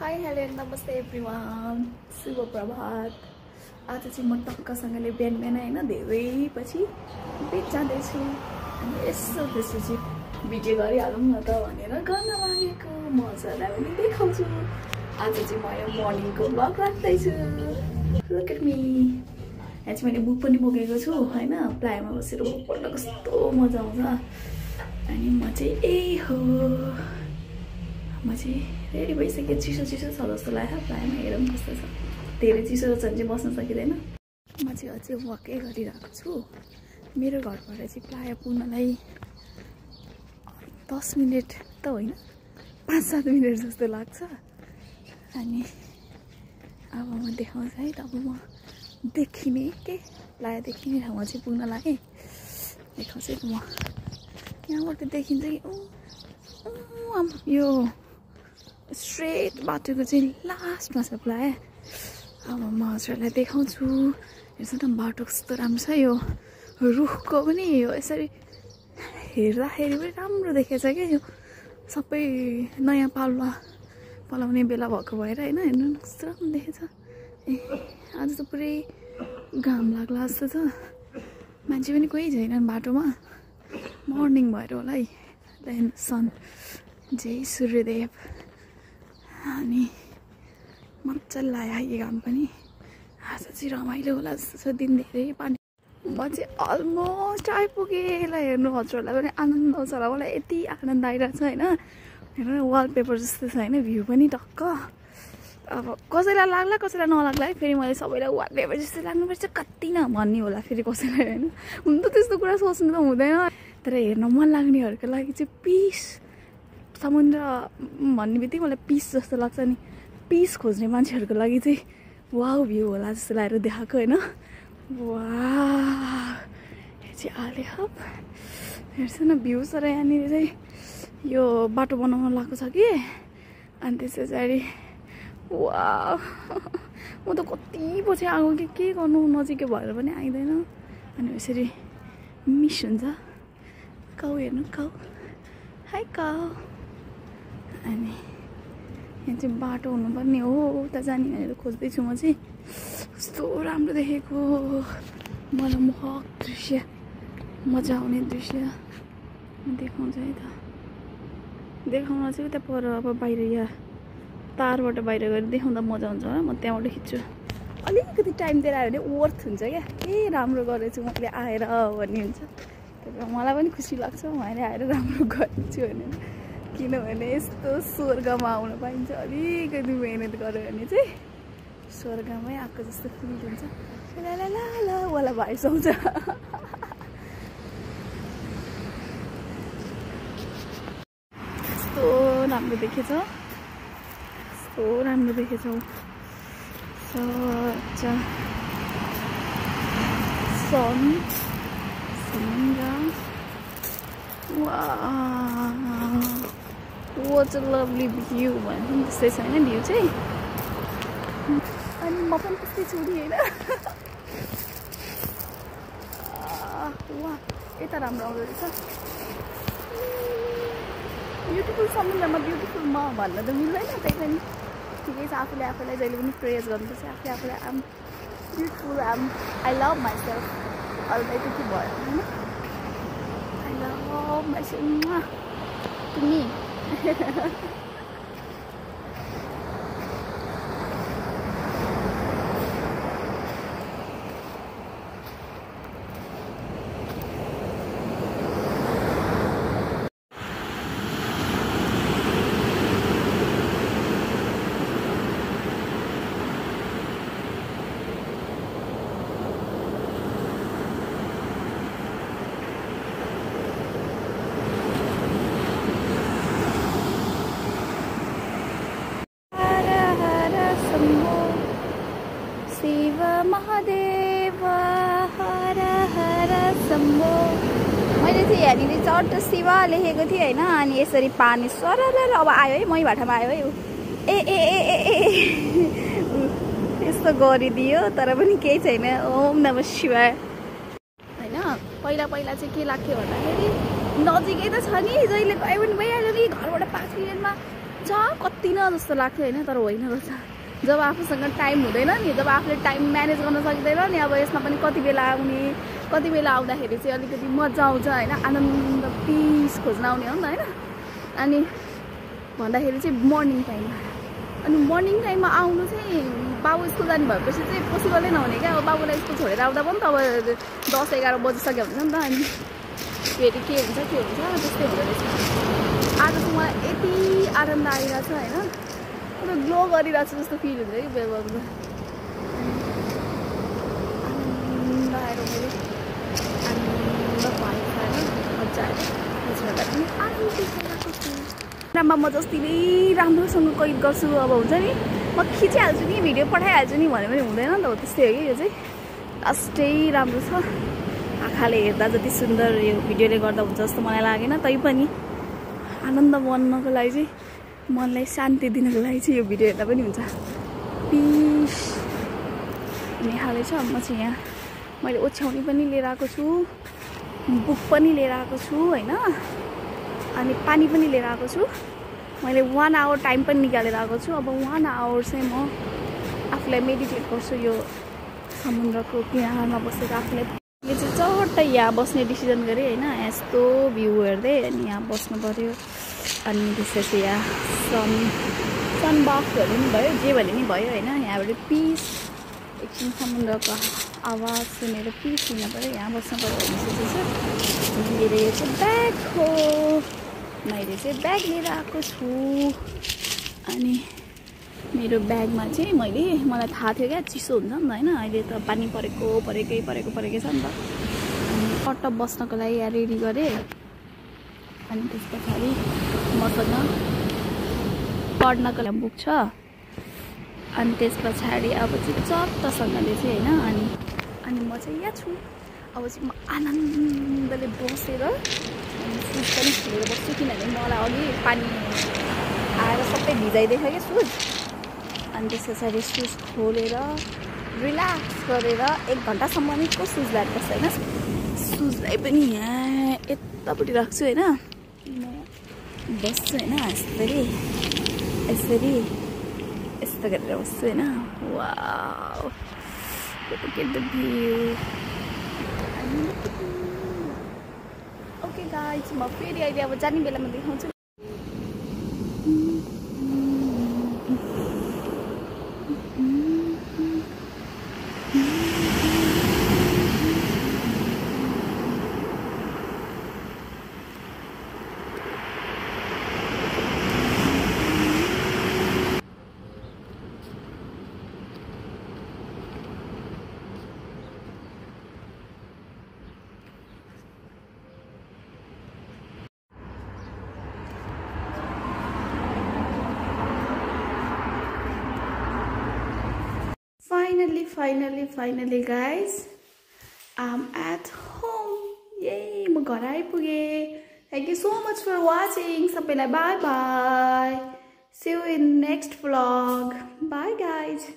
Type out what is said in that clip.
Hi hello नमस्ते everyone शुभ प्रभात। आज चाहिँ म टक्कसँगले बिहान बिहान होइन धेरै पछि बेच जाँदैछु अनि यसो त्यसपछि भिडियो गरिहालौँ न त भनेर गर्न लागेको। मजालाई पनि देखाउँछु। आज चाहिँ म यो मर्निङको ब्लग राख्दैछु। Look at me. यहाँ चाहिँ मैले बुक पनि बोकेको छु होइन। प्लायमा बसेर बुक पढ्न कस्तो मजा आउँछ। अनि म चाहिँ हो म चाहिँ रेडी भइसक्यो। चिसो चिसो छ जस्तो लाग्यो। प्लायमा हेरौँ कस्तो छ। धेरै चिसो छ भने चाहिँ बस्न सकिँदैन। म चाहिँ अझै वकै गरिरहेको छु। मेरो घरबाट चाहिँ प्लाय पुग्नलाई 10 मिनट त होइन 5-7 मिनट जस्तो लाग्छ। अनि अब म देखाउँछु है। अब म देखिने के प्लाय देखिने ठाउँमा चाहिँ पुग्न लागेँ। देखाउँछु म। यहाँबाट देखिन्छ कि यो स्ट्रेट बाटोको चाहिँ लास्टमा छ प्लाय। अब म हजुरलाई देखाउँछु। हेर्छु त बाटो कस्तो राम्रो छ। यो रुखको पनि यो यसरी हेर्दाखेरि पनि राम्रो देखेछ क्या। यो सबै नयाँ पालुवा पलाउने बेला भएको भएर होइन। हेर्नु न कस्तो राम्रो देखेछ। ए आज त पुरै घाम लाग्ला जस्तो छ। मान्छे पनि कोही छैन बाटोमा। मर्निङ भएर होला है। देन सन जय सूर्यदेव। अनि मजाले लाग्यो घाम पनि। आज चाहिँ रमाइलो होला जस्तो छ। दिन धेरै पानी। म चाहिँ अलमोस्ट आइपुगेँ। ल हेर्नु हजुरहरूलाई पनि आनन्द आउँछ होला। मलाई यति आनन्द आइरहेको छ होइन। हेर्नु न वालपेपर जस्तो छ होइन। भ्यू पनि टक्क। अब कसैलाई लाग्ला कसैलाई नलाग्ला है। फेरि मैले सबैलाई वालपेपर जस्तो लाग्नुपर्छ कति न भन्ने होला फेरि कसैलाई होइन। हुन त त्यस्तो कुरा सोच्नु त हुँदैन। तर हेर्न मन लाग्नेहरूको लागि चाहिँ पिस समुद्र भन्ने बित्तिकै मलाई पिस जस्तो लाग्छ नि। पिस खोज्ने मान्छेहरूको लागि चाहिँ वाउ भ्यू होला जस्तो लागेर देखाएको होइन। वाह यो चाहिँ आले हप हेर्छु न भ्यू। तर यहाँनिर चाहिँ यो बाटो बनाउन लागेको छ कि। अनि त्यस पछाडि वाह म त कति पछि आएको कि के गर्नु नजिकै भएर पनि आइँदैन। अनि यसरी मिस हुन्छ। काउ हेर्नु काउ हाई काउ। अनि यहाँ चाहिँ बाटो हुनुपर्ने हो उता जाने भनेर खोज्दैछु म चाहिँ। कस्तो राम्रो देखेको मलाई मोहक दृश्य मजा आउने दृश्य देखाउँछ है त। देखाउन चाहिँ उता पर अब बाहिर यहाँ तारबाट बाहिर गएर देखाउँदा मजा हुन्छ होला। म त्यहाँबाट खिच्छु। अलिकति टाइम दिएर आयो भने वर्थ हुन्छ क्या। के राम्रो गरेछु मैले आएर भन्ने हुन्छ। त्यही मलाई पनि खुसी लाग्छ मैले आएर राम्रो गरेछु भनेर। किनभने यस्तो स्वर्गमा आउन पाइन्छ। अलिकति मेहनत गऱ्यो भने चाहिँ स्वर्गमै आएको जस्तो फिल हुन्छ। ला ला ला ला वाला भाइस आउँछ। कस्तो राम्रो देखेछ। कस्तो राम्रो देखेछ। सन समुद्र वाट अ लभली भ्यू भन्नु त्यस्तै छ होइन भ्यू चाहिँ। अनि म पनि त्यस्तै छु नि होइन। वाह यता राम्रो आउँदो रहेछ। ब्युटिफुल समुद्रमा ब्युटिफुल म भन्न त मिल्दैन। त्यही पनि ठिकै छ। आफूले आफूलाई जहिले पनि प्रेज गर्नुपर्छ। आफूले आफूलाई आम ब्युटिफुल आई लभ माइसेल्फ। अरूलाई त के भयो होइन। आई लभ माइसेल्फ तिमी। शिव महादेव हर हर शम्भो। मैले चाहिँ यहाँनिर चट्ट शिव लेखेको थिएँ होइन। अनि यसरी पानी सरर अब आयो है। मै भाटामा आयो है। ए ए ए ए ए यस्तो गरिदियो तर पनि केही छैन। ओम नमः शिवाय होइन। पहिला पहिला चाहिँ के लाग्थ्यो भन्दाखेरि नजिकै त छ नि। जहिले गयो पनि भइहाल्यो नि। घरबाट 5 मिनटमा छ कति न जस्तो लाग्थ्यो होइन, तर होइन रहेछ। जब आफूसँग टाइम हुँदैन नि, जब आफूले टाइम म्यानेज गर्न सकिँदैन नि, अब यसमा पनि कति बेला आउने, कति बेला आउँदाखेरि चाहिँ अलिकति मजा आउँछ होइन, आनन्द पिस खोज्न आउने हो नि त होइन। अनि भन्दाखेरि चाहिँ मर्निङ टाइममा, अनि मर्निङ टाइममा आउनु चाहिँ बाबु स्कुल जानु भएपछि चाहिँ पोसिबलै नहुने क्या। अब बाबुलाई स्कुल छोडेर आउँदा पनि त अब 10-11 बजिसक्यो हुन्छ नि त, अनि फेरि के हुन्छ त्यस्तै हुँदो रहेछ। आज चाहिँ मलाई यति आनन्द आइरहेछ होइन, पुरा ग्लो गरिरहेको छु जस्तो फिल हुन्छ कि बेलुका। आनन्द आएर मैले आनन्द पाएको छ होइन, मजा आएर राम्रोमा म जति नै राम्रोसँग कैद गर्छु अब हुन्छ नि, म खिचिहाल्छु नि, भिडियो पठाइहाल्छु नि भने पनि हुँदैन नि त, हो त्यस्तै हो कि यो चाहिँ लास्टै राम्रो छ। आँखाले हेर्दा जति सुन्दर यो भिडियोले गर्दा हुन्छ जस्तो मलाई लागेन, तैपनि आनन्द बन्नको लागि चाहिँ, मनलाई शान्ति दिनको लागि चाहिँ यो भिडियो हेर्दा पनि हुन्छ। पिस हुने खाले छ। म चाहिँ यहाँ मैले ओछ्याउनी पनि लिएर आएको छु, बुक पनि लिएर आएको छु होइन, अनि पानी पनि लिएर आएको छु। मैले 1 आवर टाइम पनि निकालेर आएको छु। अब 1 आवर चाहिँ म आफूलाई मेडिटेट गर्छु यो समुद्रको किनारमा बसेर आफूलाई। यो चाहिँ चट्टै यहाँ बस्ने डिसिजन गरेँ होइन, यस्तो भ्यू हेर्दै अनि यहाँ बस्नु पऱ्यो। अनि त्यसपछि यहाँ सनबाथहरू पनि भयो, जे भने नि भयो होइन। यहाँबाट पिस एकछिन समुद्रको आवाज सुनेर पिस लिनु पऱ्यो, यहाँ बस्नु पऱ्यो भन्ने सोचेको छु। मेरो यो चाहिँ ब्याग हो, मैले चाहिँ ब्याग लिएर आएको छु। अनि मेरो ब्यागमा चाहिँ मलाई थाहा थियो क्या चिसो हुन्छ नि त होइन, अहिले त पानी परेकै छ नि त। अनि टट्ट बस्नको लागि यहाँ रेडी गरेँ। अनि त्यस पछाडि मसँग पढ्नको लागि बुक छ। अनि त्यस पछाडि अब चाहिँ चट्टसँगले चाहिँ होइन, अनि म चाहिँ यहाँ छु। अब चाहिँ म आनन्दले बसेर सुज पनि खोलेर बस्छु, किनभने मलाई अघि पानी आएर सबै भिजाइदिएको क्या सुज। अनि त्यस पछाडि सुज खोलेर रिल्याक्स गरेर 1 घन्टासम्म नै को सुज लगाएर बस्छ होइन। सुजलाई पनि यहाँ यतापट्टि राख्छु होइन, म बस्छु होइन, यसरी यस्तो गरेर बस्छु होइन। Wow get the view. Okay guys, म फेरि अहिले अब जाने बेलामा देखाउँछु। Finally guys, I'm at home. Yay, म घर आइपुगेँ। Thank you so much for watching. सबैलाई bye bye. See you in next vlog. Bye guys.